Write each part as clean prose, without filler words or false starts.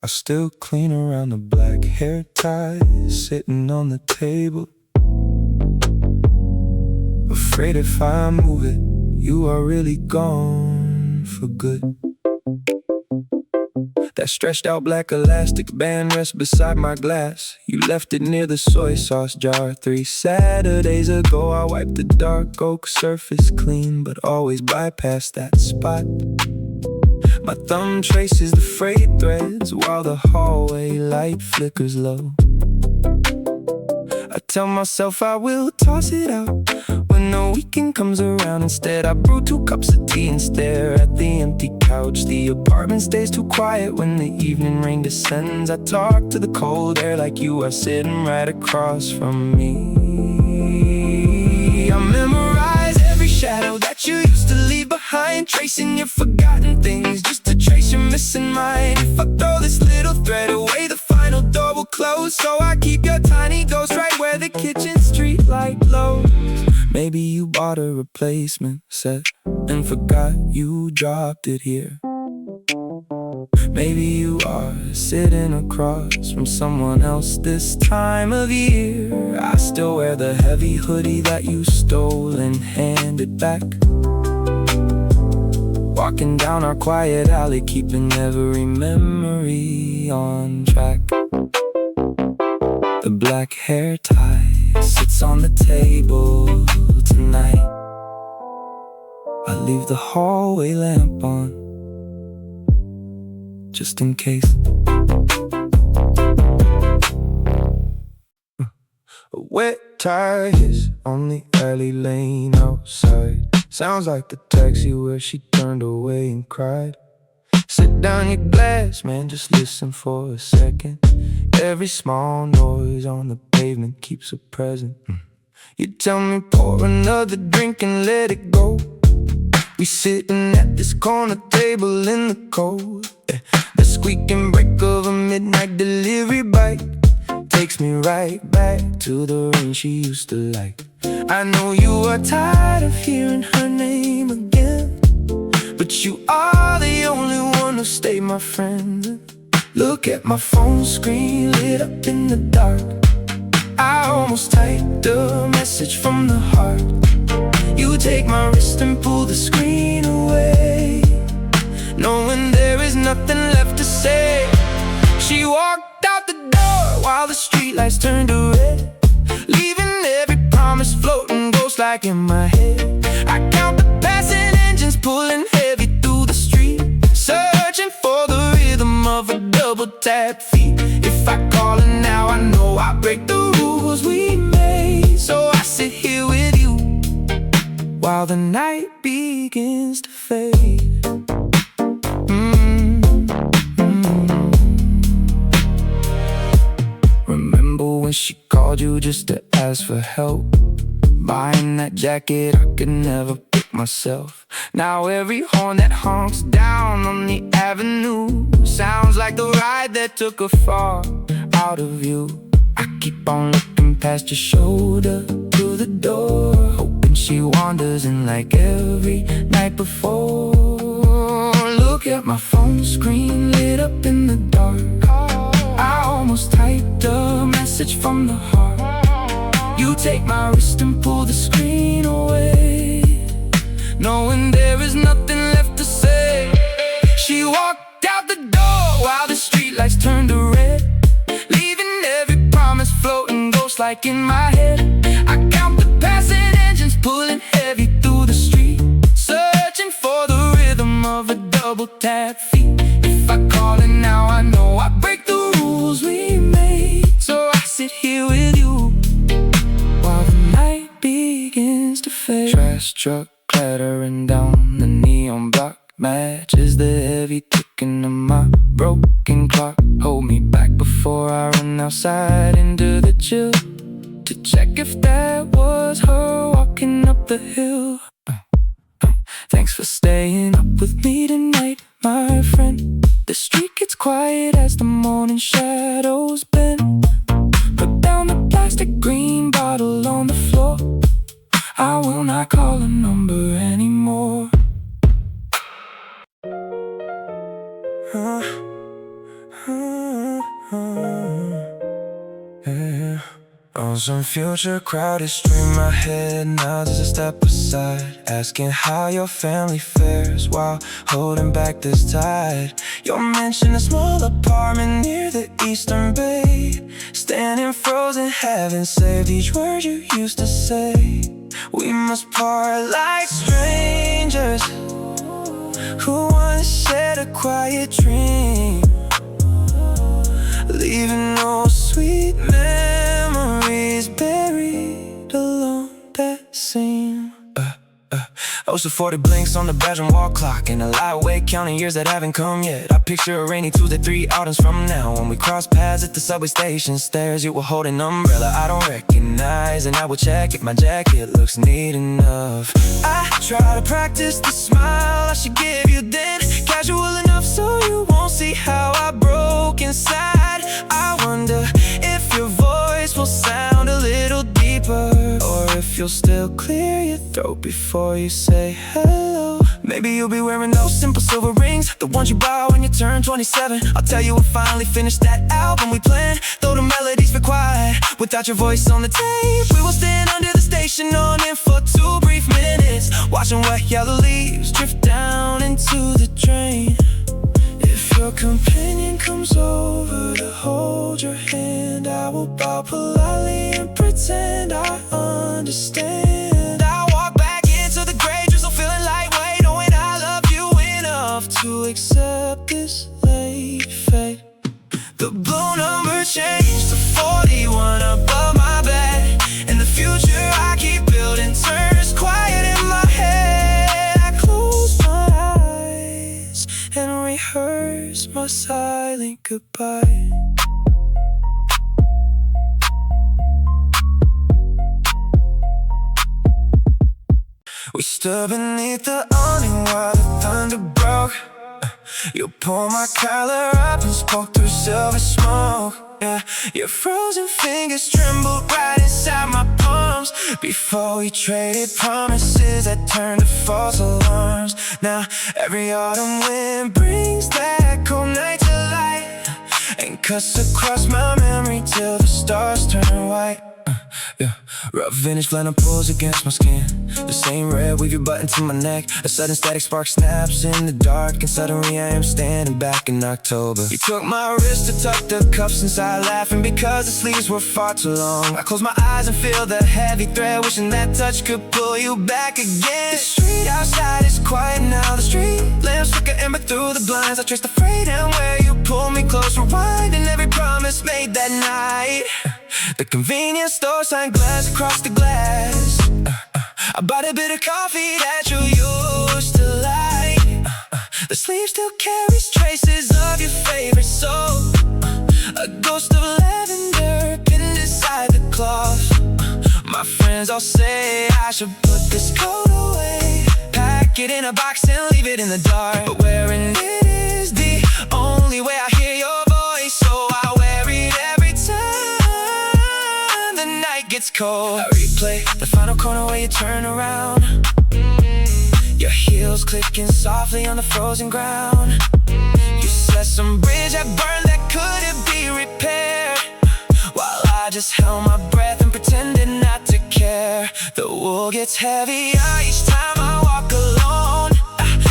I still clean around the black hair ties sitting on the table. Afraid if I move it, you are really gone for good. That stretched out black elastic band rests beside my glass. You left it near the soy sauce jar 3 Saturdays ago. I wiped the dark oak surface clean, but always bypass that spot. My thumb traces the frayed threads while the hallway light flickers low. I tell myself I will toss it out when the weekend comes around. Instead I brew 2 cups of tea and stare at the empty couch. The apartment stays too quiet when the evening rain descends. I talk to the cold air like you are sitting right across from me. I memorize every shadow that you used to leave behind, tracing your forgotten things just to trace your missing mind. If I throw this little thread away, the final door will close. So I keep your tiny ghost right where the kitchen street light glows. Maybe you bought a replacement set and forgot you dropped it here. Maybe you are sitting across from someone else this time of year. I still wear the heavy hoodie that you stole and handed back. Walking down our quiet alley, keeping every memory on track. The black hair tie sits on the table tonight. I leave the hallway lamp on, just in case. A wet tire hits on the alley lane outside. Sounds like the taxi where she turned away and cried. Sit down your glass, man, just listen for a second. Every small noise on the pavement keeps her present. You tell me pour another drink and let it go. We sitting at this corner table in the cold. The squeaking brake of a midnight delivery bike takes me right back to the rain she used to like. I know you are tired of hearing her name again, but you are the only one who stayed my friend. Look at my phone screen lit up in the dark. I almost typed a message from the heart. You take my wrist and pull the screen away, knowing there is nothing left to say. She walked out the door while the streetlights turned to red, leaving every promise floating ghost like in my head. I count the passing engines pulling heavy through the street, searching for the rhythm of a double tap feet. If I call her now, I know I break the rules we made. So I sit here with you while the night begins to fade. Remember when she called you just to ask for help, buying that jacket I could never pick myself. Now every horn that honks down on the avenue sounds like the ride that took her far out of view. I keep on looking past your shoulder to the door, hoping she wanders in like every night before. Look at my phone screen lit up in the dark. I almost typed a message from the heart. You take my wrist and pull the screen away, knowing there is nothing left to say. She walked out the door while the streetlights turned to red, leaving every promise floating ghost like in my head. I count the passing engines pulling heavy through the street, searching for the rhythm of a double tap feet. If I call it now, I know I break the rules we made. So I sit here with you while the night begins to fade. Trash truck clattering down the neon block matches the heavy ticking of my broken clock. Hold me back before I run outside into the chill to check if that was her walking up the hill. Thanks for staying up with me tonight, my friend. The street gets quiet as the morning shadows bend. Put down the plastic green bottle on the floor. I will not call a number anymore. Huh? Yeah. On some future crowded stream, my head nods as I step aside, asking how your family fares while holding back this tide. You'll mention a small apartment near the Eastern Bay, standing frozen, haven't saved each word you used to say. We must part like strangers who once shared a quiet dream, leaving no sweet memories buried along that seam. Oh, so 40 blinks on the bedroom wall clock, and I lie awake counting years that haven't come yet. I picture a rainy Tuesday 3 outings from now, when we cross paths at the subway station stairs. You were holding an umbrella I don't recognize, and I will check if my jacket looks neat enough. I try to practice the smile I should give you then, casual enough so you won't see how I broke inside. I wonder if your voice will sound a little deeper, or if you'll still clear your throat before you say hello. Maybe you'll be wearing those simple silver rings, the ones you buy when you turn 27. I'll tell you we'll finally finish that album we planned, though the melodies were quiet. Without your voice on the tape, we will stand under the station awning for 2 brief minutes, watching wet yellow leaves drift down into the drain. If your companion comes over to hold your hand, I will bow politely and pretend I understand. I walk back into the gray drizzle feeling lightweight, knowing I love you enough to accept this late fate. The blue number changed to 41 above my bed, and the future I keep building turns quiet in my head. I close my eyes and rehearse my silent goodbye. We stood beneath the awning while the thunder broke. You pulled my collar up and spoke through silver smoke. Yeah, your frozen fingers trembled right inside my palms before we traded promises that turned to false alarms. Now every autumn wind brings that cold night to light and cuts across my memory till the stars turn white. Yeah, rough vintage flannel pulls against my skin, the same red weave your button to my neck. A sudden static spark snaps in the dark, and suddenly I am standing back in October. You took my wrist to tuck the cuffs inside, laughing because the sleeves were far too long. I close my eyes and feel the heavy thread, wishing that touch could pull you back again. The street outside is quiet now, the street lamps flicker amber through the blinds. I trace the Frayed and where you pull me close, rewinding every promise made that night. The convenience store sign glass across the glass. I bought a bit of coffee that you used to like. The sleeve still carries traces of your favorite soap. A ghost of lavender pinned inside the cloth. My friends all say I should put this coat away, pack it in a box and leave it in the dark. But wearing it is the only way I hear your voice, so I wear it every time the night gets cold. I replay the final corner where you turn around, your heels clicking softly on the frozen ground. You said some bridge that burned that couldn't be repaired, while I just held my breath and pretended not to care. The wool gets heavier each time I walk alone.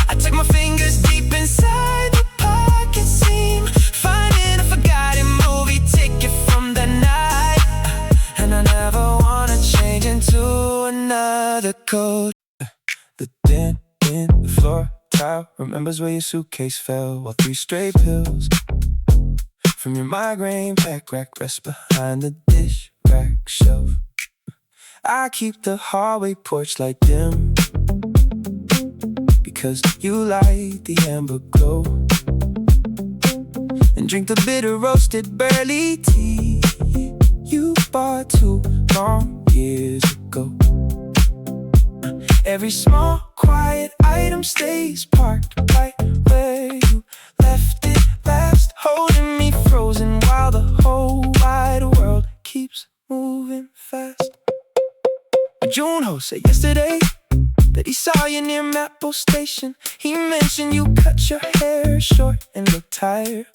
I tuck my fingers deep inside the pocket seam, finding a forgotten movie ticket from that night. And I never wanna change into another coat. The dent in the floor tile remembers where your suitcase fell, while 3 stray pills from your migraine pack rack rest behind the dish rack shelf. I keep the hallway porch light dim because you light the amber glow, and drink the bitter roasted barley tea you bought 2 long years ago. Every small quiet item stays parked right where you left it last, holding me frozen while the whole wide world keeps moving fast. Junho said yesterday that he saw you near Maple Station. He mentioned you cut your hair short and looked tired.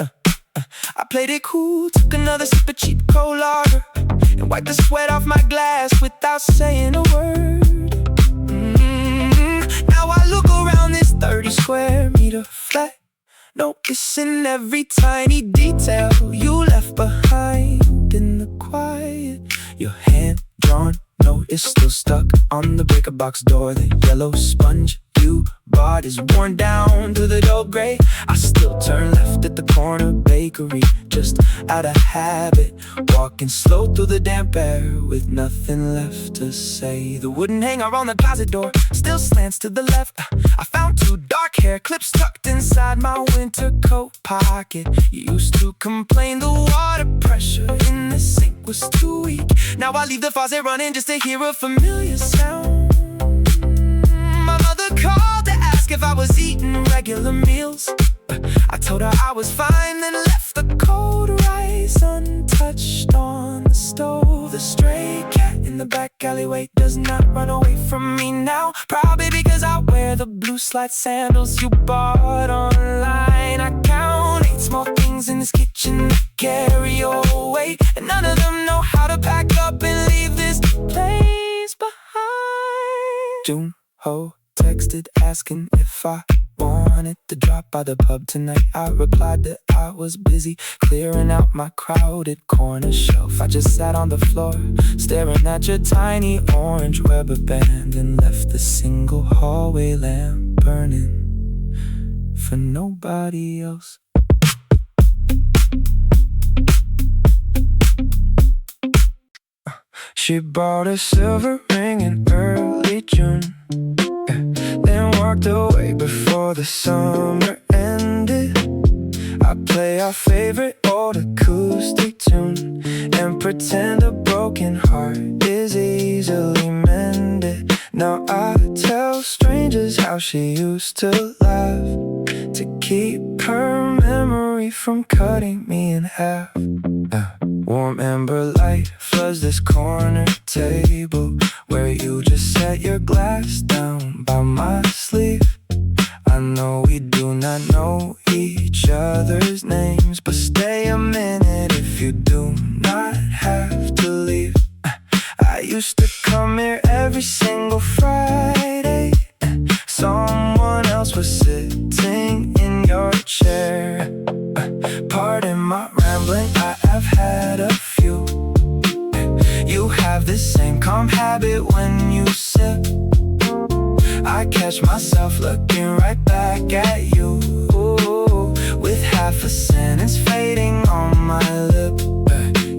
I played it cool, took another sip of cheap cold lager, and wiped the sweat off my glass without saying a word. Now I look around this 30 square meter flat, noticing every tiny detail you left behind in the quiet. Your hand-drawn note is still stuck on the breaker box door. The yellow sponge you bought is worn down to the dull gray. I still turn left at the corner bakery, just out of habit, walking slow through the damp air with nothing left to say. The wooden hanger on the closet door still slants to the left. I found 2 dark hair clips tucked inside my winter coat pocket. You used to complain the water pressure in the sink was too weak. Now I leave the faucet running just to hear a familiar sound. My mother called to ask if I was eating regular meals. I told her I was fine, then left the cold rice untouched on the stove. The stray cat in the back alleyway does not run away from me now, probably because I wear the blue slide sandals you bought online. I count 8 small things in this kitchen that carry your weight, and none of them know how to pack up and leave this place behind. June Ho texted asking if I wanted to drop by the pub tonight. I replied that I was busy clearing out my crowded corner shelf. I just sat on the floor staring at your tiny orange rubber band and left the single hallway lamp burning for nobody else. She bought a silver ring in early June, then walked away before the summer ended. I play our favorite old acoustic tune and pretend a broken heart is easily mended. Now I tell strangers how she used to laugh to keep her memory from cutting me in half. Warm amber light floods this corner table where you just set your glass down by my sleeve. I know we do not know each other's names, but stay a minute if you do not have to leave. I used to come here every single Friday. Someone else was sitting in your chair. Pardon my rambling, I have had a few. You have this same calm habit when you sip. I catch myself looking right back at you, with half a sentence fading on my lip.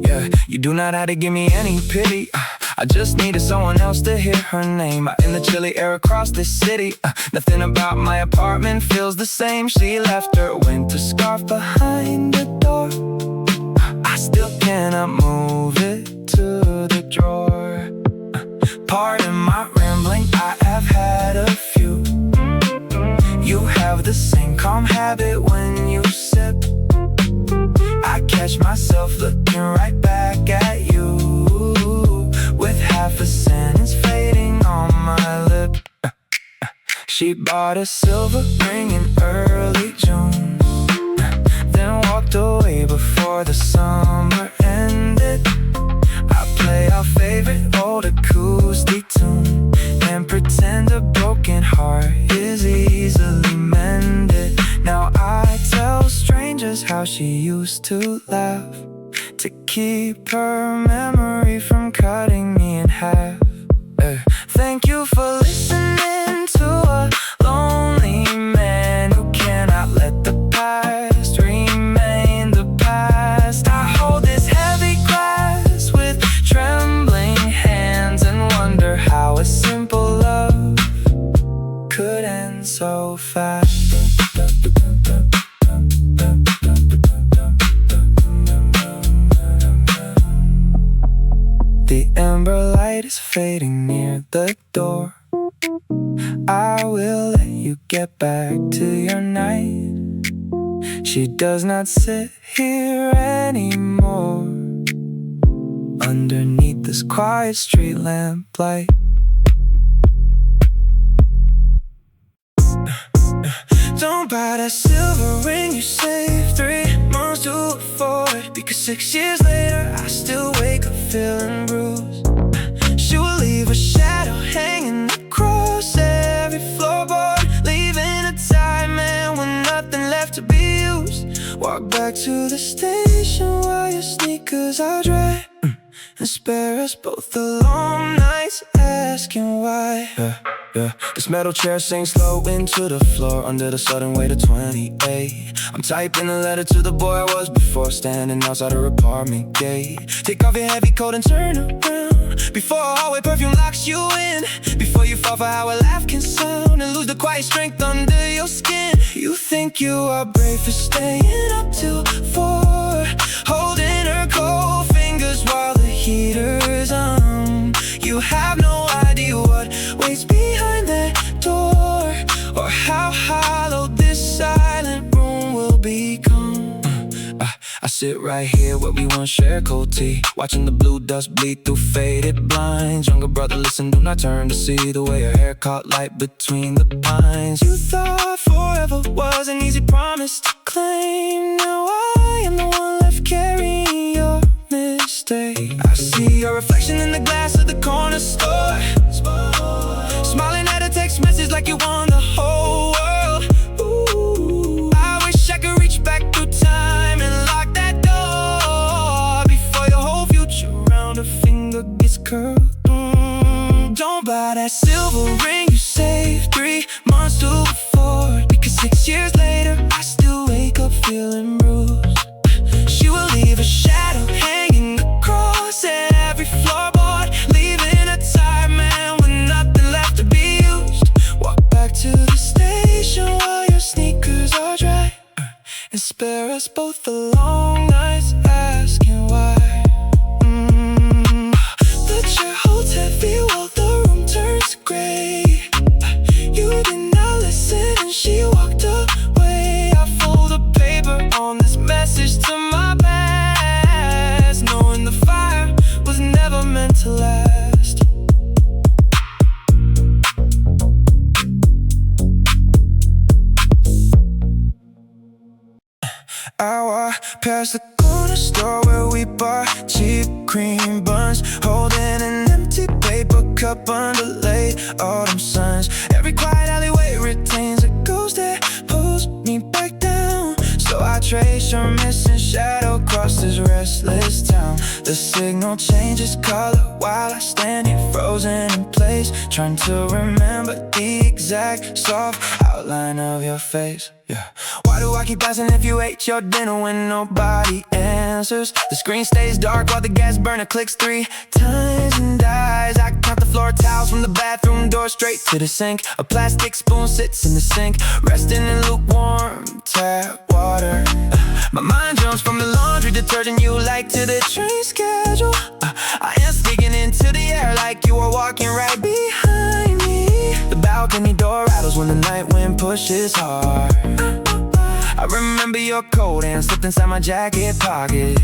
Yeah, you do not have to give me any pity. I just needed someone else to hear her name out in the chilly air across this city. Nothing about my apartment feels the same. She left her winter scarf behind the door. I still cannot move it to the drawer. Pardon my rambling, I have had a few. You have the same calm habit when you sip. I catch myself looking right back at you, with half a sentence fading on my lip. She bought a silver ring in early June, then walked away before the summer ended. I play our favorite old acoustic tune and pretend a broken heart is easily mended. Now I tell strangers how she used to laugh to keep her memory from cutting me in half. Thank you for listening to a lonely man who cannot let the past remain the past. I hold this heavy glass with trembling hands and wonder how a simple love could end so fast. The amber light is fading near the door. I will let you get back to your night. She does not sit here anymore underneath this quiet street lamp light. Don't buy that silver ring you saved 3 months close to afford. Because 6 years later I still wake up feeling bruised. She will leave a shadow hanging across every floorboard, leaving a time man with nothing left to be used. Walk back to the station while your sneakers are dry, and spare us both the long nights asking why. This metal chair sinks slow into the floor under the sudden weight of 28. I'm typing a letter to the boy I was before, standing outside her apartment gate. Take off your heavy coat and turn around before a hallway perfume locks you in. Before you fall for how a laugh can sound and lose the quiet strength under your skin. You think you are brave for staying up till 4, holding her cold fingers while the heater's on. You have no idea what waits behind that door, or how hollow this silent room will become. I sit right here where we once shared cold tea, watching the blue dust bleed through faded blinds. Younger brother, listen, do not turn to see the way your hair caught light between the pines. You thought forever was an easy promise to claim. Now I am the one left carrying your mistake. I see your reflection in the glass of the corner store, smiling at a text message like you won the whole world. Ooh, I wish I could reach back through time and lock that door before your whole future around a finger gets curled. Don't buy that silver ring you saved 3 months to afford, because 6 years later I still wake up feeling bruised. She will leave a shadow hanging across every floorboard, leaving a tired man with nothing left to be used. Walk back to the station while your sneakers are dry, and spare us both the long nights asking why. The chair holds heavy while the room turns gray. You did not listen and she walked away. I fold the paper on this message to my past, knowing the fire was never meant to last. I walk past the corner store where we bought cheap cream buns, holding an empty paper cup under late autumn suns. Every quiet alleyway retains a ghost that pulls me back down, so I trace your missing shadow across this restless town. The signal changes color while I stand here frozen in place, trying to remember the exact soft outline of your face. Yeah. Why do I keep asking if you ate your dinner when nobody answers? The screen stays dark while the gas burner clicks 3 times and dies. I count the floor towels from the bathroom door straight to the sink. A plastic spoon sits in the sink, resting in lukewarm tap water. My mind jumps from the laundry detergent you like to the train schedule. I am sneaking into the air like you are walking right behind me. The balcony door rattles when the night wind pushes hard. I remember your coat hand slipped inside my jacket pocket.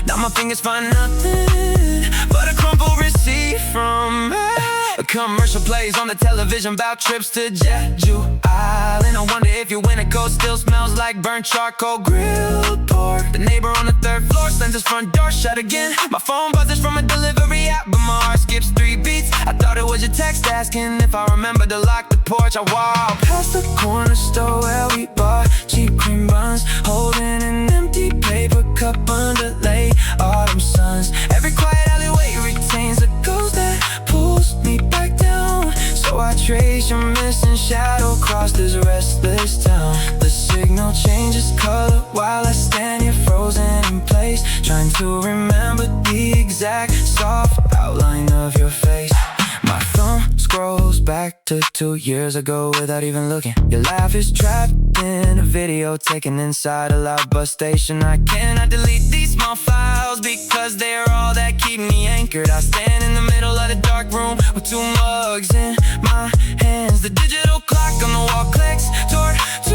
Now my fingers find nothing but a crumpled receipt from a commercial plays on the television about trips to Jeju Island. I wonder if your winter coat still smells like burnt charcoal grilled pork. The neighbor on the 3rd floor slams his front door shut again. My phone buzzes from a delivery app, but my heart skips 3 beats. I thought it was your text asking if I remember to lock the porch. I walk past the corner store where we bought cheap cream buns, holding an empty paper cup under late autumn suns. Every quiet alleyway retains a ghost that pulls me back down, so I trace your missing shadow across this restless town. The signal changes color while I stand here frozen in place, trying to remember the exact soft outline of your face. My thumb scrolls back to 2 years ago without even looking. Your laugh is trapped in a video taken inside a loud bus station. I cannot delete these small files because they're all that keep me anchored. I stand in the middle of the dark room with 2 mugs in my hands. The digital clock on the wall clicks toward 2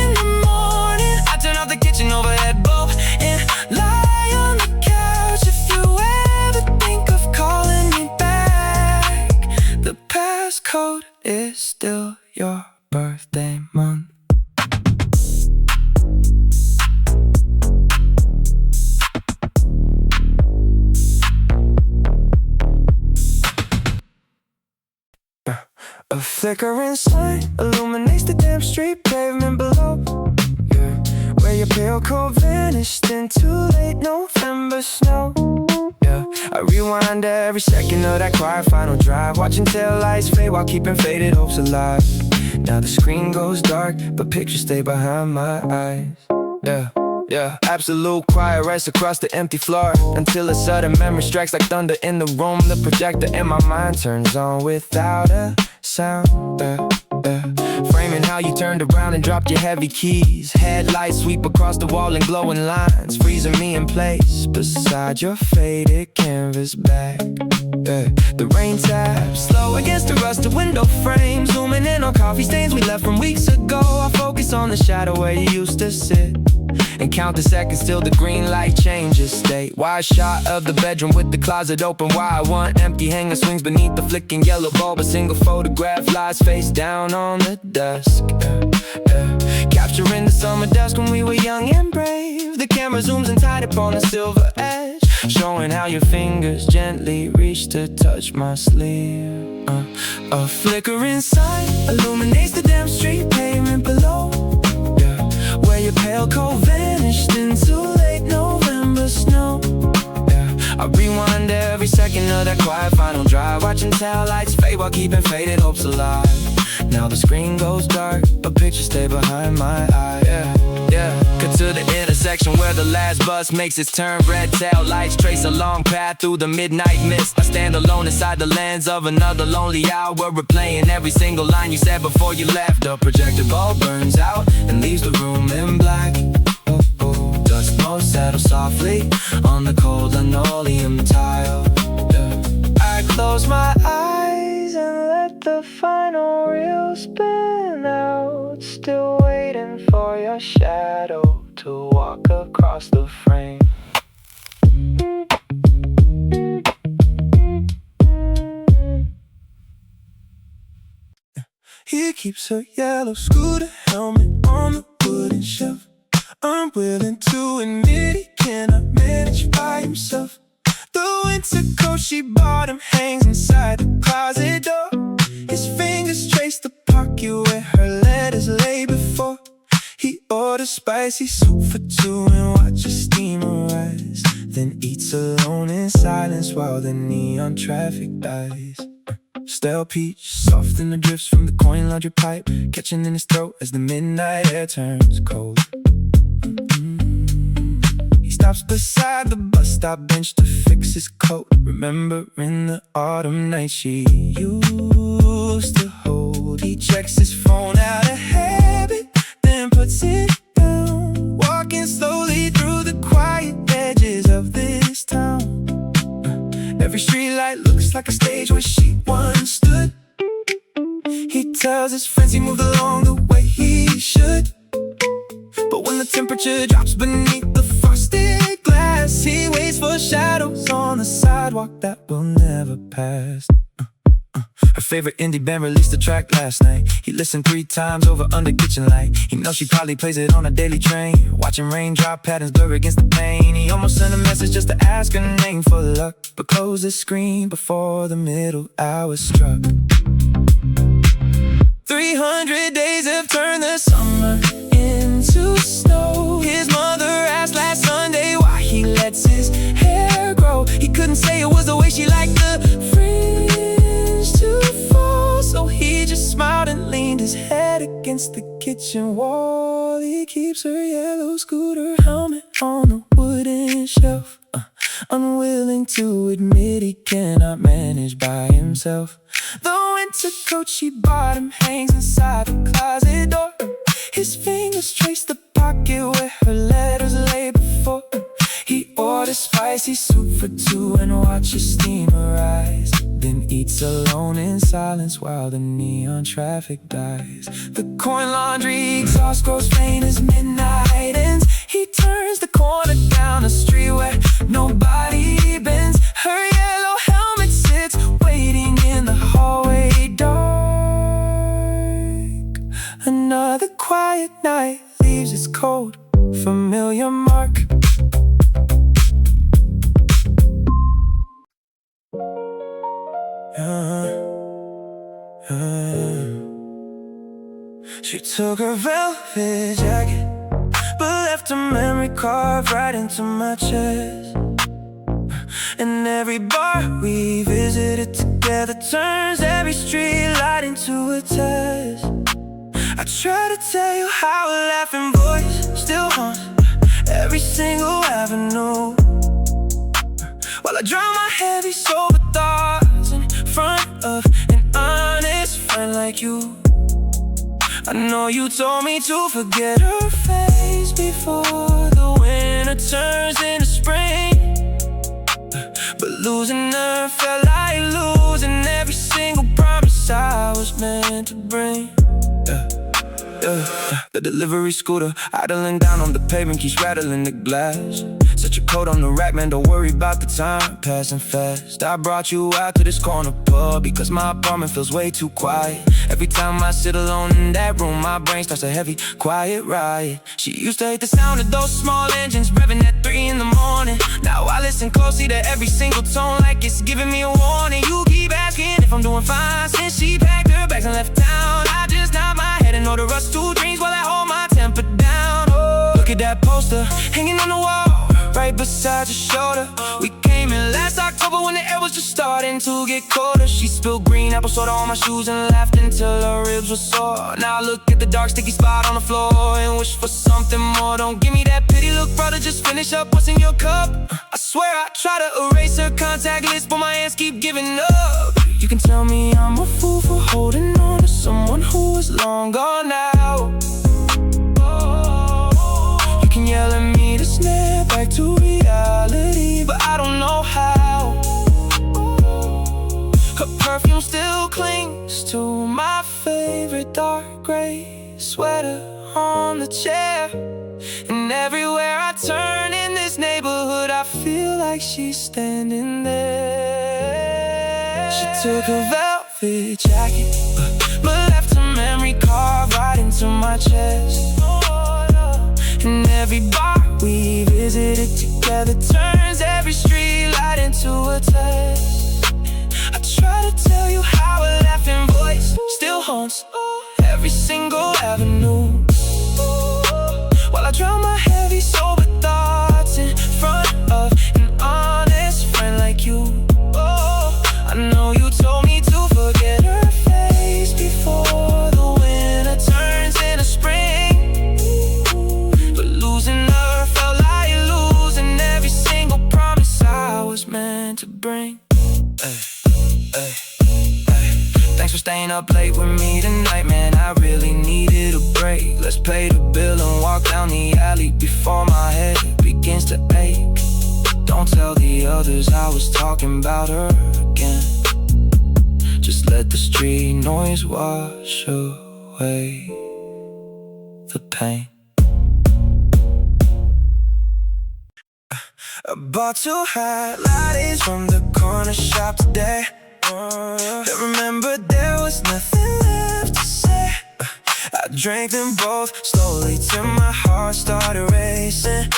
in the morning. I turn off the kitchen overhead bulb and lie on the couch. If you ever think of calling me back, the passcode is still your birthday month. flickering sign illuminates the damp street pavement below. Yeah, where your pale coat vanished into late November snow. Yeah, I rewind every second of that quiet final drive, watching taillights fade while keeping faded hopes alive. Now the screen goes dark, but pictures stay behind my eyes. Yeah, absolute quiet rests across the empty floor, until a sudden memory strikes like thunder in the room. The projector in my mind turns on without a sound. Framing how you turned around and dropped your heavy keys. Headlights sweep across the wall in glowing lines, freezing me in place beside your faded canvas back. The rain taps slow against the rusted window frame, zooming in on coffee stains we left from weeks ago. I focus on the shadow where you used to sit and count the seconds till the green light changes state. Wide shot of the bedroom with the closet open wide. One empty hanger swings beneath the flicking yellow bulb. A single photograph lies face down on the desk. Capturing the summer dusk when we were young and brave. The camera zooms and tied upon the silver edge, showing how your fingers gently reach to touch my sleeve. A flickering sign illuminates the damp street pavement below. Where your pale coat vanished into late November snow. I rewind every second of that quiet final drive, watching taillights fade while keeping faded hopes alive. Now the screen goes dark, but pictures stay behind my eye. Cut to the intersection where the last bus makes its turn. Red tail lights trace a long path through the midnight mist. I stand alone inside the lens of another lonely hour, replaying every single line you said before you left. The projector bulb burns out and leaves the room in black. Dust motes settle softly on the cold linoleum tile. I close my eyes and let the final reel spin out, still waiting for your shadow to walk across the frame. He keeps her yellow scooter helmet on the wooden shelf, unwilling to admit he cannot manage by himself. The winter coat she bought him hangs inside the closet door. His fingers trace the pocket where her letters lay before. He orders spicy soup for two and watches steamer rise, then eats alone in silence while the neon traffic dies. Stale peach, soft in the drifts from the coin laundry pipe, catching in his throat as the midnight air turns cold. He stops beside the bus stop bench to fix his coat, remembering the autumn night she used to hold. He checks his phone out of habit, then puts it down, walking slowly through the quiet edges of this town. Every streetlight looks like a stage where she once stood. He tells his friends he moved along the way he should, but when the temperature drops beneath the frosted glass, he waits for shadows on the sidewalk that will never pass. Her favorite indie band released a track last night. He listened 3 times over under kitchen light. He knows she probably plays it on a daily train, watching raindrop patterns blur against the pane. He almost sent a message just to ask her name for luck, but closed the screen before the middle hour struck. 300 days have turned the summer into snow. His mother asked last Sunday why he lets his hair grow. He couldn't say it was the way she liked the fringe to fall, so he just smiled and leaned his head against the kitchen wall. He keeps her yellow scooter helmet on the wooden shelf, unwilling to admit he cannot manage by himself. The winter coat she bought him hangs inside the closet door. His fingers trace the pocket where her letters lay before. He orders spicy soup for two and watches steamer rise, then eats alone in silence while the neon traffic dies. The coin laundry exhaust grows faint as midnight ends. He turns the corner down a street where nobody bends. Her yellow helmet sits waiting in the hallway dark. Another quiet night leaves its cold, familiar mark. Yeah. She took her velvet jacket, but left a memory carved right into my chest. And every bar we visited together turns every street light into a test. I try to tell you how a laughing voice still haunts every single avenue, while I drown my heavy sober thoughts in front of an honest friend like you. I know you told me to forget her face before the winter turns into spring, but losing her felt like losing every single promise I was meant to bring. The delivery scooter idling down on the pavement keeps rattling the glass. Set your coat on the rack, man, don't worry about the time passing fast. I brought you out to this corner pub because my apartment feels way too quiet. Every time I sit alone in that room, my brain starts a heavy, quiet riot. She used to hate the sound of those small engines revving at 3 in the morning. Now I listen closely to every single tone like it's giving me a warning. You keep asking if I'm doing fine since she packed her bags and left town. I just nod my head and order us 2 drinks while I hold my temper down. Oh, look at that poster hanging on the wall right beside your shoulder. We came in last October when the air was just starting to get colder. She spilled green apple soda on my shoes and laughed until her ribs were sore. Now I look at the dark sticky spot on the floor and wish for something more. Don't give me that pity look, brother, just finish up what's in your cup. I swear I try to erase her contact list, but my hands keep giving up. You can tell me I'm a fool for holding on to someone who is long gone now. You can yell at me to snap back to reality, but I don't know how. Her perfume still clings to my favorite dark gray sweater on the chair. And everywhere I turn in this neighborhood, I feel like she's standing there. She took her velvet jacket, but left a memory carved right into my chest. And every bar we visited together turns every street light into a test. I try to tell you how a laughing voice still haunts every single avenue, while I drown my heavy sober thoughts in front of an honest friend like you. Oh, I know you told me to forget her face before the winter turns into spring, but losing her felt like losing every single promise I was meant to bring. Thanks for staying up late with me tonight, man, I really needed a break. Let's pay the bill and walk down the alley before my head begins to ache. Don't tell the others I was talking about her again. Just let the street noise wash away the pain. I bought 2 hot lattes from the corner shop today. I remember there was nothing left to say. I drank them both slowly till my heart started racing.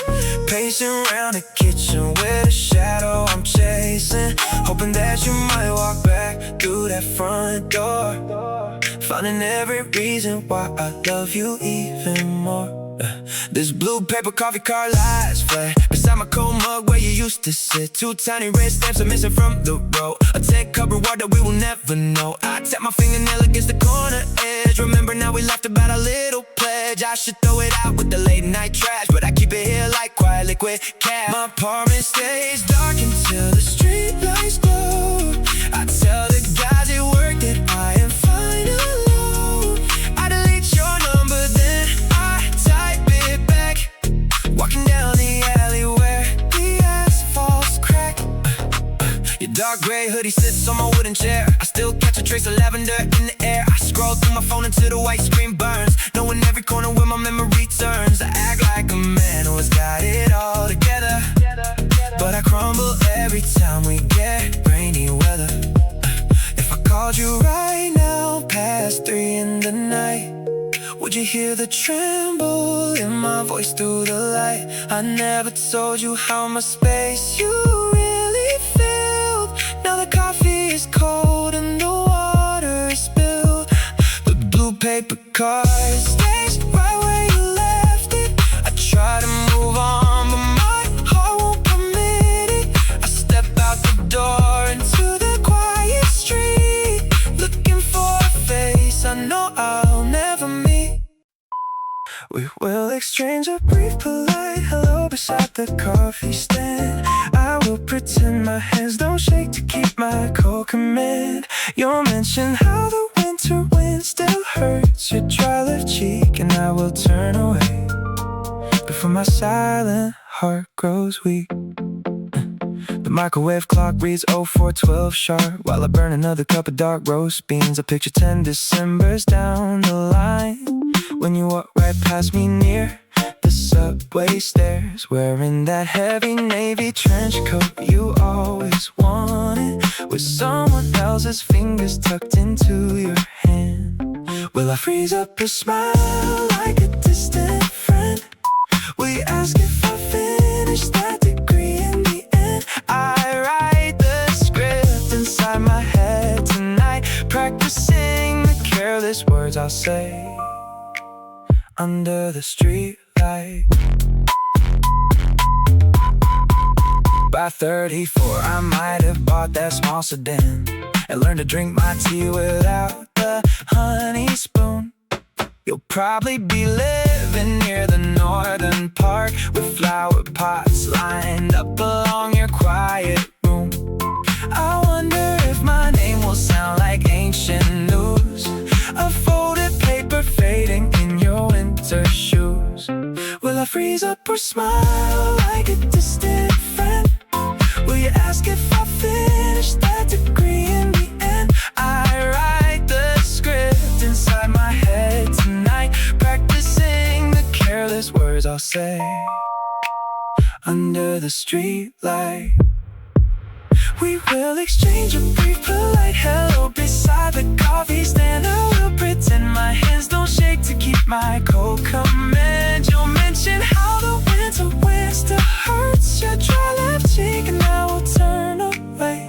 Pacing around the kitchen with a shadow I'm chasing, hoping that you might walk back through that front door, finding every reason why I love you even more. This blue paper coffee car lies flat beside my cold mug where you used to sit. 2 tiny red stamps are missing from the road, a tech cover reward that we will never know. I tap my fingernail against the corner edge. Remember now we laughed about our little pledge. I should throw it out with the late night trash, but I keep it here like quiet liquid cash. My apartment stays dark until the street lights glow. I tell the guys at work that I am fine alone. I delete your number then I type it back, walking down the alley where the asphalt's cracked. Your dark gray hoodie sits on my wooden chair. I still catch a trace of lavender in the air. I scroll through my phone until the white screen burns, knowing every corner where my memory turns. I act like a man who has got it all together, but I crumble every time we get rainy weather. If I called you right now past 3 in the night, would you hear the tremble in my voice through the light? I never told you how much space you really filled. Now the coffee is cold and the water is spilled. The blue paper car stays right where you left it. I try to move on, but my heart won't permit it. I step out the door into the quiet street, looking for a face I know I'll never meet. We will exchange a brief polite hello beside the coffee stand. I will pretend my hands don't shake to keep my cold command. You'll mention how the winter wind still hurts your dry left cheek, and I will turn away before my silent heart grows weak. The microwave clock reads 04:12 sharp while I burn another cup of dark roast beans. I picture 10 Decembers down the line when you walk right past me near the subway stairs, wearing that heavy navy trench coat you always wanted, with someone else's fingers tucked into your hand. Will I freeze up or smile like a distant friend? Will you ask if I finished that degree in the end? I write the script inside my head tonight, practicing the careless words I'll say under the street light. By 34, I might have bought that small sedan and learned to drink my tea without the honey spoon. You'll probably be living near the northern park with flower pots lined up along your quiet room. I wonder if my name will sound like ancient news, a folded paper fading in your winter shoes. Will I freeze up or smile like a distant friend? Will you ask if I finished that degree in the end? I write the script inside my head tonight, practicing the careless words I'll say under the street light. We will exchange a brief polite hello beside the coffee stand. I will pretend my hands don't shake to keep my cold command. You'll mention how the winter wind still hurts your dry left cheek, and I will turn away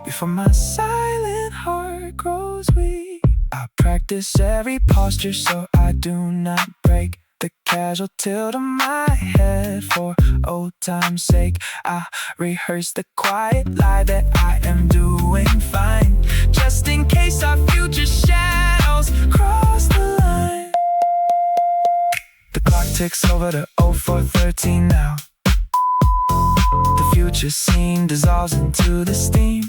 before my silent heart grows weak. I practice every posture so I do not break the casual tilt of my head for old time's sake. I rehearse the quiet lie that I am doing fine, just in case our future shadows cross the line. The clock ticks over to 04:13 now. The future scene dissolves into the steam.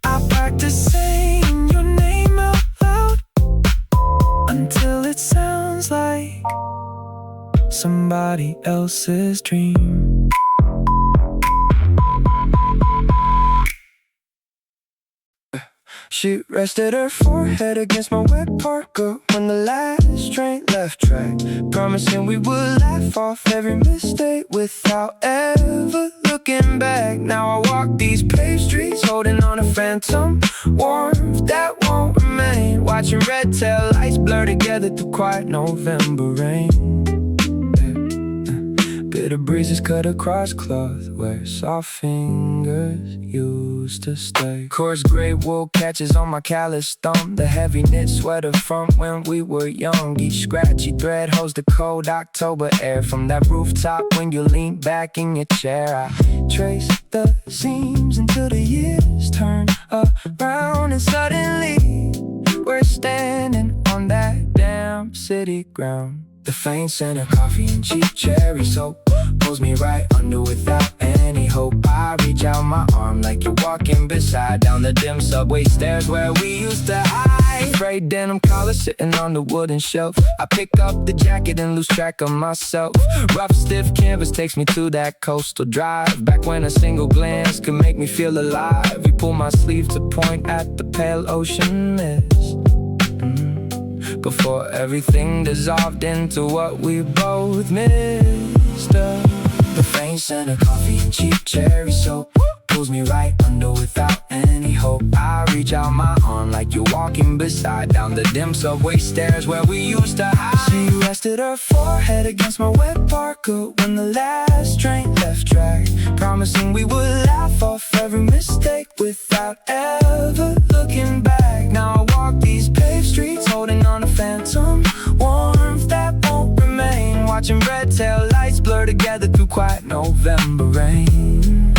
I practice saying your name out loud until it sounds like somebody else's dream. She rested her forehead against my wet parka when the last train left track, promising we would laugh off every mistake without ever looking back. Now I walk these paved streets holding on to phantom warmth that won't remain, watching red tail lights blur together through quiet November rain. Bitter breezes cut across cloth where soft fingers used to stay. Coarse gray wool catches on my calloused thumb, the heavy knit sweater from when we were young. Each scratchy thread holds the cold October air from that rooftop when you lean back in your chair. I trace the seams until the years turn around, and suddenly we're standing on that damn city ground. The faint scent of coffee and cheap cherry soap pulls me right under without any hope. I reach out my arm like you're walking beside, down the dim subway stairs where we used to hide. Frayed denim collar sitting on the wooden shelf. I pick up the jacket and lose track of myself. Rough, stiff canvas takes me to that coastal drive, back when a single glance could make me feel alive. You pull my sleeve to point at the pale ocean mist, before everything dissolved into what we both missed. The faint scent of coffee and cheap cherry soap pulls me right under without any hope. I reach out my arm like you're walking beside, down the dim subway stairs where we used to hide. She rested her forehead against my wet parka when the last train left track, promising we would laugh off every mistake without ever looking back. Now I walk these paved streets holding on to phantom tail lights blur together through quiet November rain.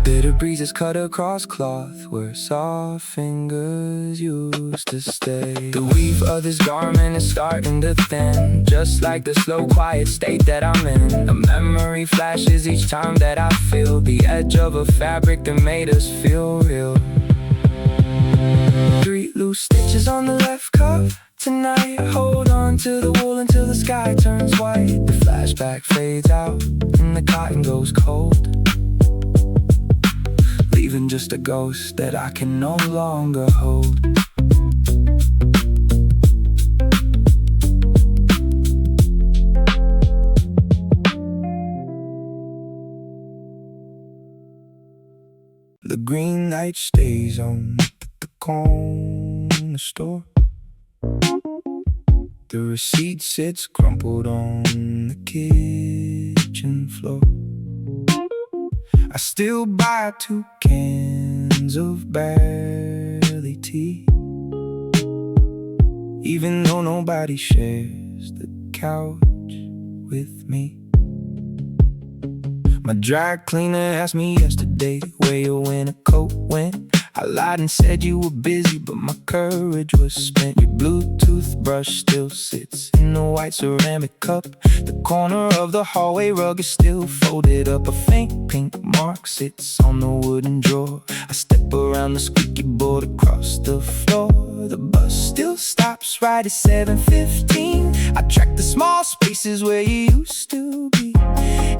Bitter breezes cut across cloth where soft fingers used to stay. The weave of this garment is starting to thin, just like the slow quiet state that I'm in. A memory flashes each time that I feel the edge of a fabric that made us feel real. 3 loose stitches on the left cuff. Tonight, hold on to the wool until the sky turns white. The flashback fades out and the cotton goes cold, leaving just a ghost that I can no longer hold. The green light stays on at the corner store. The receipt sits crumpled on the kitchen floor. I still buy 2 cans of barley tea, even though nobody shares the couch with me. My dry cleaner asked me yesterday where your winter coat went. I lied and said you were busy, but my courage was spent. Your Bluetooth brush still sits in the white ceramic cup. The corner of the hallway rug is still folded up. A faint pink mark sits on the wooden drawer. I step around the squeaky board across the floor. The bus still stops right at 7:15. I track the small spaces where you used to be.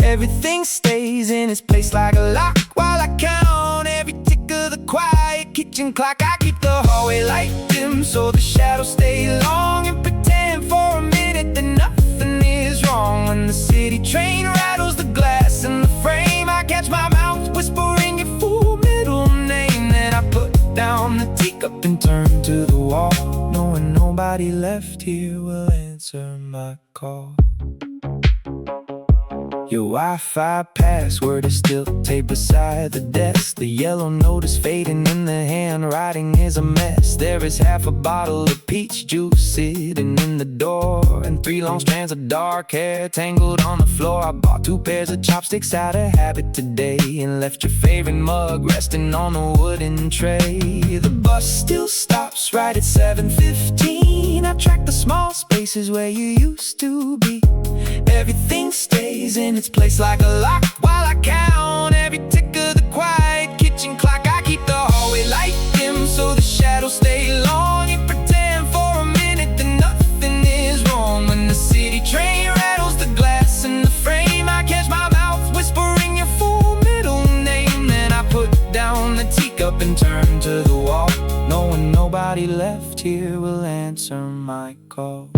Everything stays in its place like a lock while I count every tick of the quiet kitchen clock. I keep the hallway light dim so the shadows stay long, and pretend for a minute that nothing is wrong. When the city train rattles the glass in the frame, I catch my mouth whispering your full middle name. Then I put down the teacup and turn to the wall, knowing nobody left here will answer my call. Your Wi-Fi password is still taped beside the desk. The yellow note is fading and the handwriting is a mess. There is half a bottle of peach juice sitting in the door, and 3 long strands of dark hair tangled on the floor. I bought 2 pairs of chopsticks out of habit today, and left your favorite mug resting on a wooden tray. The bus still stops right at 7:15. I track the small spaces where you used to be. Everything stays in its place like a lock while I count every tick of the quiet kitchen clock. I keep the hallway light dim so the shadows stay long, and pretend for a minute that nothing is wrong. When the city train rattles the glass in the frame, I catch my mouth whispering your full middle name. Then I put down the teacup and turn to the wall, knowing nobody left here will answer my call.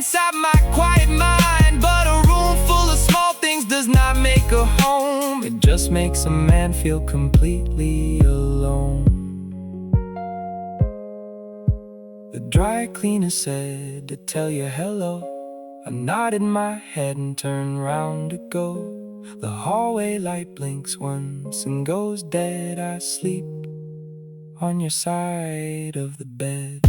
Inside my quiet mind, but a room full of small things does not make a home. It just makes a man feel completely alone. The dry cleaner said to tell you hello. I nodded my head and turned round to go. The hallway light blinks once and goes dead. I sleep on your side of the bed.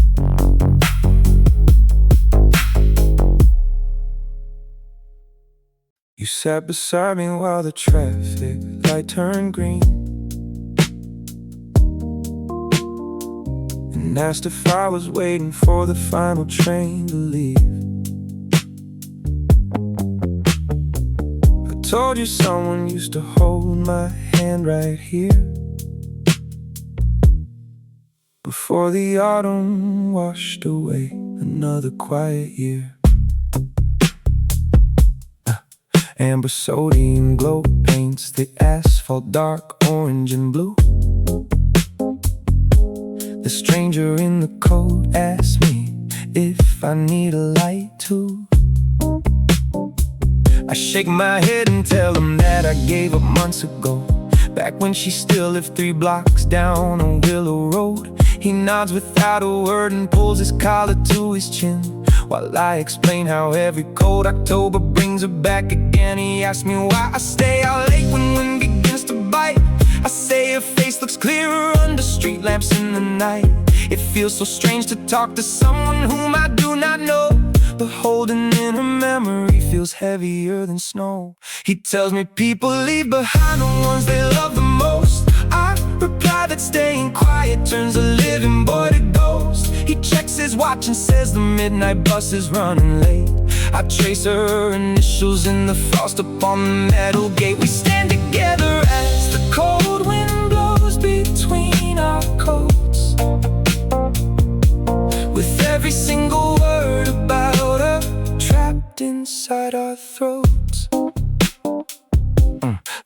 You sat beside me while the traffic light turned green, and asked if I was waiting for the final train to leave. I told you someone used to hold my hand right here, before the autumn washed away another quiet year. Amber sodium glow paints the asphalt dark orange and blue. The stranger in the coat asked me if I need a light too. I shake my head and tell him that I gave up months ago, back when she still lived 3 blocks down on Willow Road. He nods without a word and pulls his collar to his chin, while I explain how every cold October brings her back again. He asks me why I stay out late when wind begins to bite, I say her face looks clearer under street lamps in the night. It feels so strange to talk to someone whom I do not know, but holding in her memory feels heavier than snow. He tells me people leave behind the ones they love the most. I reply that staying quiet turns a living boy to ghost. He checks his watch and says the midnight bus is running late. I trace her initials in the frost upon the metal gate. We stand together as the cold wind blows between our coats, with every single word about her trapped inside our throats.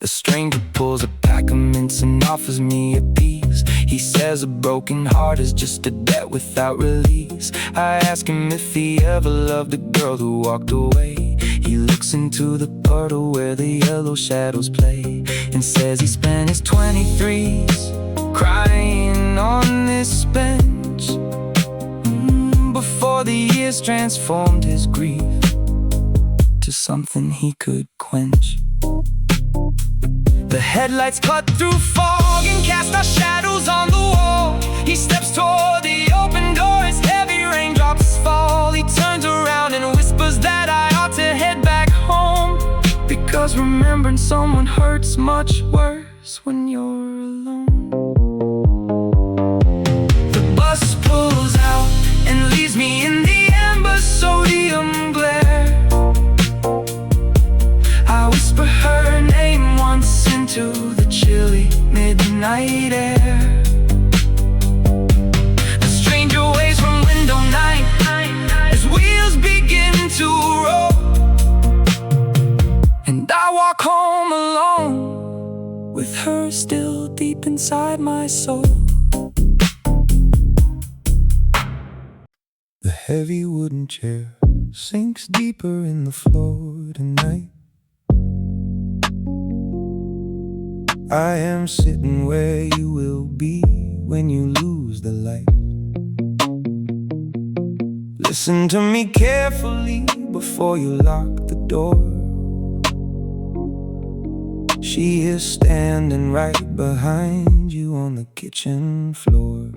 The stranger pulls a pack of mints and offers me a piece. He says a broken heart is just a debt without release. I ask him if he ever loved a girl who walked away. He looks into the puddle where the yellow shadows play, and says he spent his 23s crying on this bench, before the years transformed his grief to something he could quench. The headlights cut through fog and cast our shadows on the wall. He steps toward the open door as heavy raindrops fall. He turns around and whispers that I ought to head back home, because remembering someone hurts much worse when you're alone. The bus pulls out and leaves me in the amber sodium glare. I whisper her name once into the chilly midnight air. The stranger waves from window 9 as wheels begin to roll, and I walk home alone with her still deep inside my soul. The heavy wooden chair sinks deeper in the floor tonight. I am sitting where you will be when you lose the light. Listen to me carefully before you lock the door. She is standing right behind you on the kitchen floor.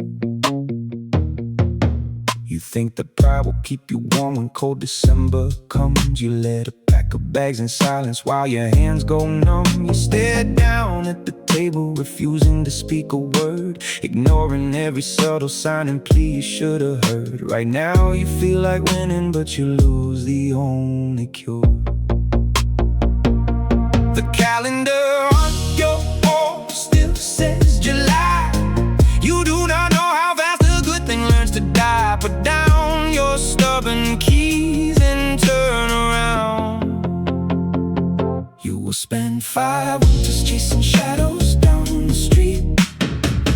You think that pride will keep you warm when cold December comes. You let a pack of bags in silence while your hands go numb. You stare down at the table, refusing to speak a word, ignoring every subtle sign and plea you should have heard. Right now you feel like winning, but you lose the only cure. The calendar on your wall still says July. You do not know how fast a good thing learns to die. Put down your stubborn keys and turn around. You will spend 5 winters chasing shadows down the street,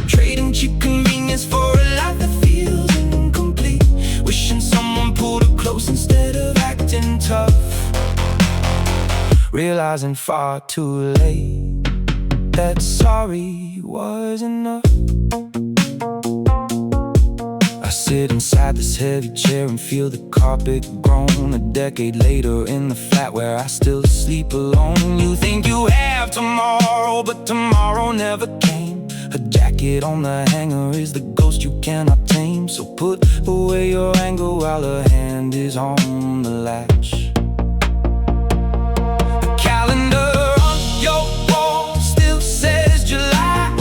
trading cheap convenience for a life that feels incomplete, wishing someone pulled her close instead of acting tough, realizing far too late that sorry was enough. I sit inside this heavy chair and feel the carpet groan. A decade later in the flat where I still sleep alone. You think you have tomorrow, but tomorrow never came. A jacket on the hanger is the ghost you cannot tame. So put away your anger while her hand is on the latch. The calendar on your wall still says July.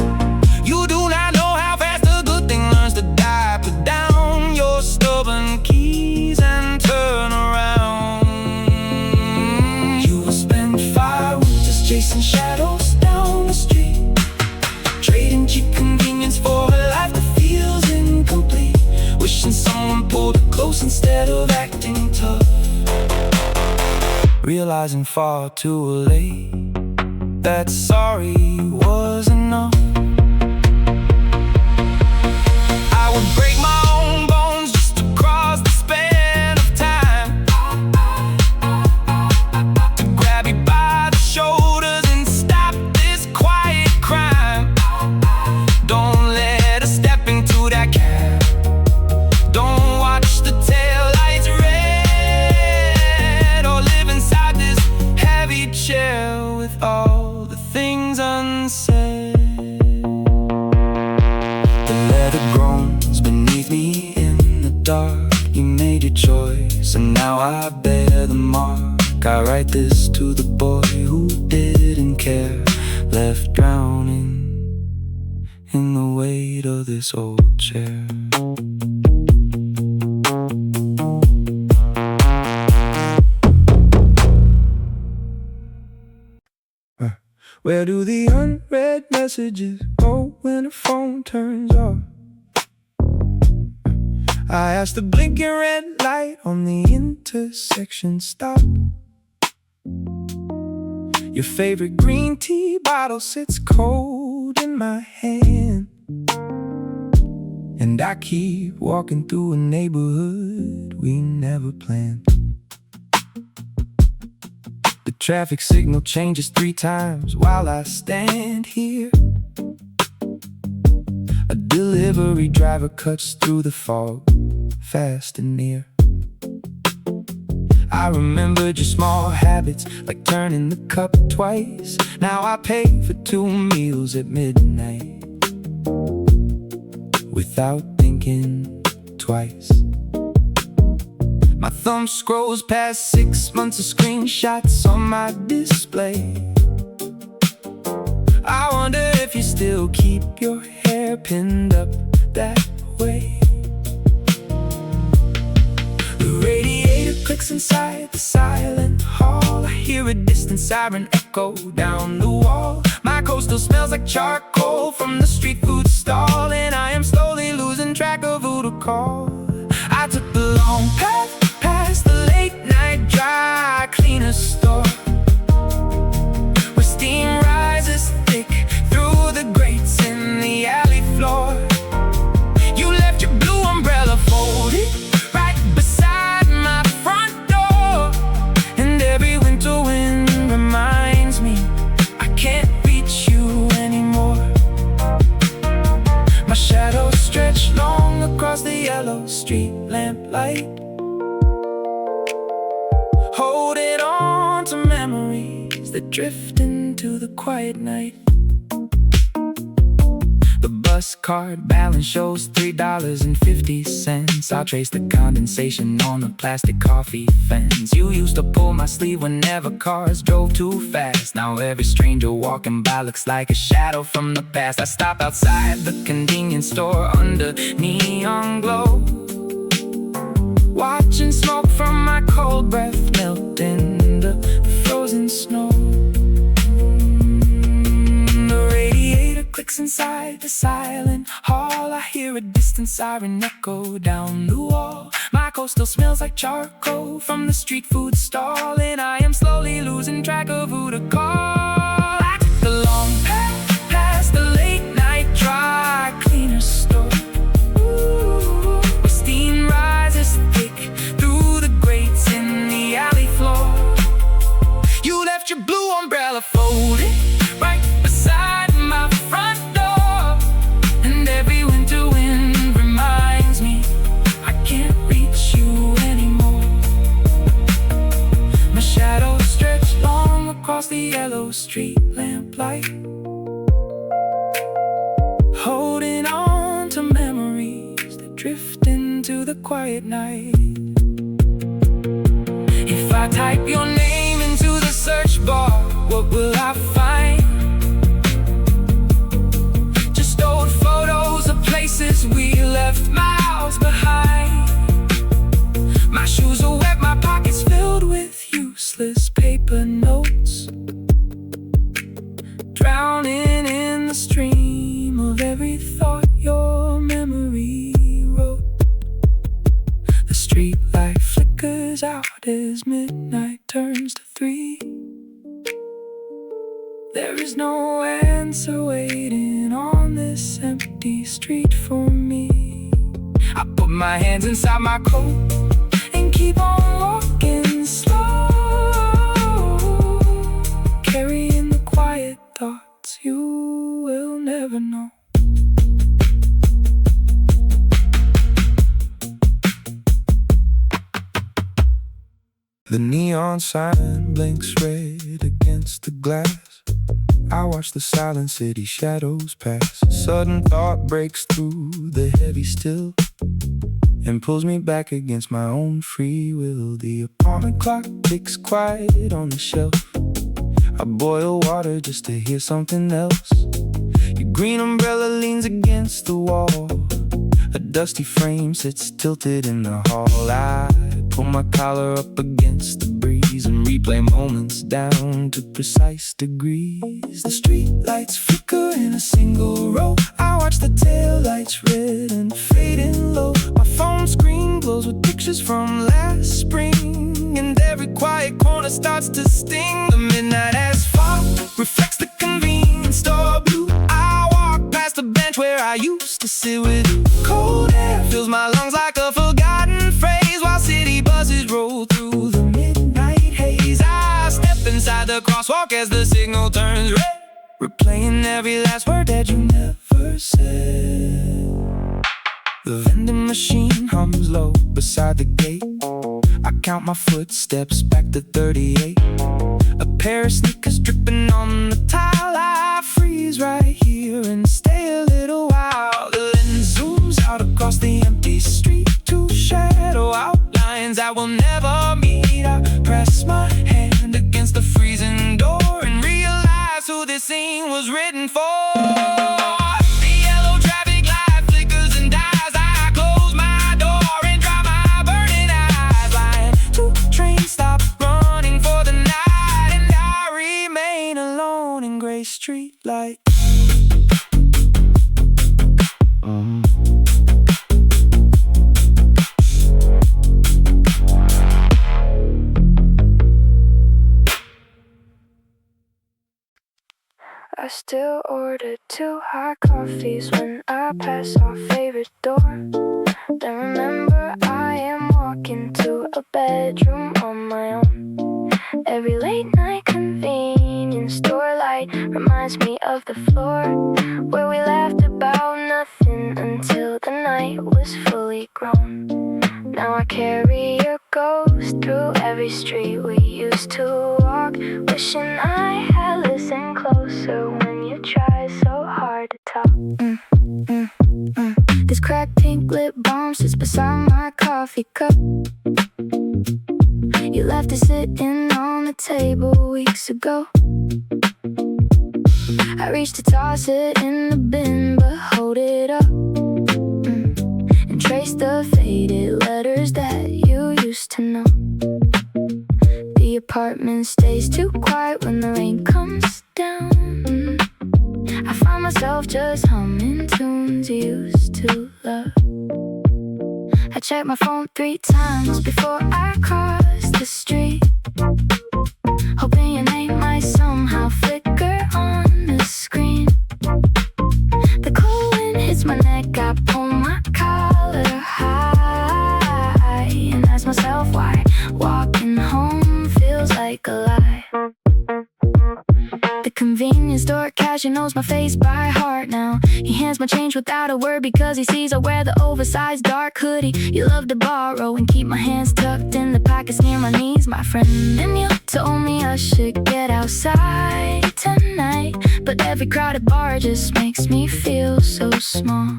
You do not know how fast a good thing learns to die. Put down your stubborn keys and turn around. You will spend 5 winters chasing shadows down the street, trading cheap convenience for a life that feels incomplete, wishing someone pulled her close instead of acting tough, realizing far too late that sorry was enough. I would break my own bones just to cross the span of time, to grab you by the shoulders and stop this quiet crime. Don't let us step into that cab. Don't watch the taillights red, or live inside this heavy chair with all the things unsaid. dark, you made your choice, and now I bear the mark. I write this to the boy who didn't care, left drowning in the weight of this old chair. Where do the unread messages go when the phone turns off? I asked the blinking red light on the intersection stop. Your favorite green tea bottle sits cold in my hand, and I keep walking through a neighborhood we never planned. The traffic signal changes 3 times while I stand here. A delivery driver cuts through the fog, fast and near. I remembered your small habits, like turning the cup twice. Now I pay for 2 meals at midnight without thinking twice. My thumb scrolls past 6 months of screenshots on my display. I wonder if you still keep your hair pinned up that way. The radiator clicks inside the silent hall. I hear a distant siren echo down the wall. My coat still smells like charcoal from the street food stall, and I am slowly losing track of who to call. I took the long path past the late night dry cleaner store, where steam rises thick through the grates in the alley floor. You left your blue umbrella folded right beside my front door, and every winter wind reminds me I can't reach you anymore. My shadows stretch long across the yellow street lamplight, holding on to memories that drift into the quiet night. The bus card balance shows $3.50. I'll trace the condensation on the plastic coffee fence. You used to pull my sleeve whenever cars drove too fast. Now every stranger walking by looks like a shadow from the past. I stop outside the convenience store under neon glow, watching smoke from my cold breath melt in the frozen snow. The radiator clicks inside the silent hall. I hear a distant siren echo down the wall. My coat still smells like charcoal from the street food stall, and I am slowly losing track of who to call. I took the long path past the late night dry cleaner store, where steam rises thick through the grates in the alley floor. You left your blue umbrella folded right beside my front door, and every winter wind reminds me I can't reach you anymore. My shadows stretch long across the yellow street lamplight, holding on to memories that drift into the quiet night. If I type your name into the search bar, what will I find? Just old photos of places we left miles behind. My shoes are wet, my pockets filled with useless paper notes, drowning in the stream of every thought your memory wrote. The street light flickers out as midnight turns to 3. There is no answer waiting on this empty street for me. I put my hands inside my coat and keep on walking slow, carrying the quiet thoughts you will never know. The neon sign blinks red against the glass. I watch the silent city shadows pass. A sudden thought breaks through the heavy still, and pulls me back against my own free will. The apartment clock ticks quiet on the shelf. I boil water just to hear something else. Your green umbrella leans against the wall. A dusty frame sits tilted in the hall. I pull my collar up against the breeze and replay moments down to precise degrees. The street lights flicker in a single row. I watch the taillights red and fading low. My phone screen glows with pictures from last spring, and every quiet corner starts to sting. The midnight asphalt reflects the convenience store blue. I walk past the bench where I used to sit with you. Cold air fills my lungs like a forgotten phrase, while city buses roll through the midnight haze. I step inside the crosswalk as the signal turns red, replaying every last word that you never said. The vending machine hums low beside the gate. I count my footsteps back to 38. A pair of sneakers dripping on the tile. I freeze right here and stay a little while. The lens zooms out across the empty street to shadow outlines that will never meet. I press my hand against the freezing door and realize who this scene was written for. Street light. I still order 2 hot coffees when I pass our favorite door. Then remember I am walking to a bedroom on my own. Every late night convenience store light reminds me of the floor where we laughed about nothing until the night was fully grown. Now I carry your ghost through every street we used to walk, wishing I had listened closer when you tried so hard to talk. This cracked pink lip balm sits beside my coffee cup. You left it sitting on the table weeks ago. I reached to toss it in the bin, but hold it up and trace the faded letters that you used to know. The apartment stays too quiet when the rain comes down. I find myself just humming tunes you used to love. I check my phone 3 times before I cross the street, hoping your name might somehow flicker on the screen. The cold wind hits my neck, I pull my collar high and ask myself why walking home feels like a lie. The convenience store cashier knows my face by heart now. He hands my change without a word because he sees I wear the oversized dark hoodie you love to borrow and keep my hands tucked in the pockets near my knees. My friend and you told me I should get outside tonight, but every crowded bar just makes me feel so small.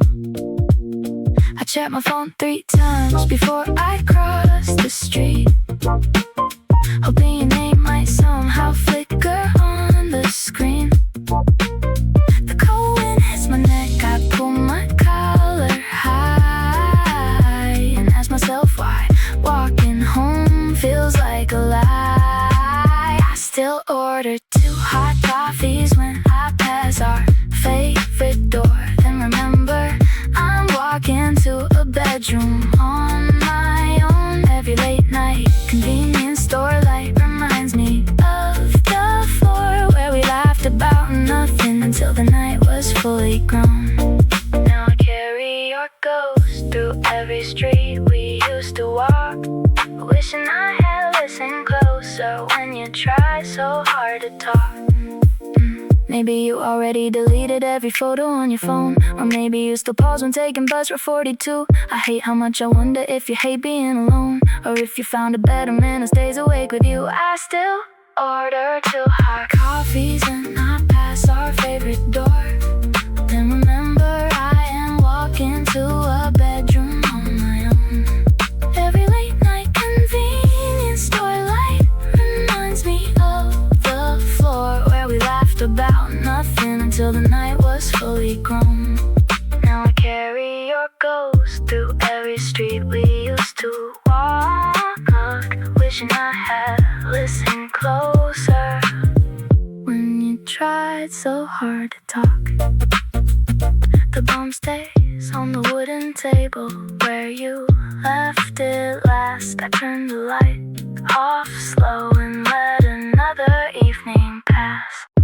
I check my phone 3 times before I cross the street, hoping your name might somehow flicker on the screen. The cold wind hits my neck, I pull my collar high and ask myself why walking home feels like a lie. I still order 2 hot coffees when I pass our favorite door. Then remember I'm walking to a bedroom on my own. Every late night convenience store light reminds me of the floor where we laughed about nothing until the night was fully grown. Now I carry your ghost through every street we used to walk, wishing I had listened closer when you tried so hard to talk. Maybe you already deleted every photo on your phone, or maybe you still pause when taking bus for 42. I hate how much I wonder if you hate being alone, or if you found a better man who stays awake with you. I still order 2 hot coffees and I pass our favorite door. Then remember I am walking to a bedroom on my own. to walk, wishing I had listened closer when you tried so hard to talk. The bum stays on the wooden table where you left it last. I turned the light off slow and let another evening pass.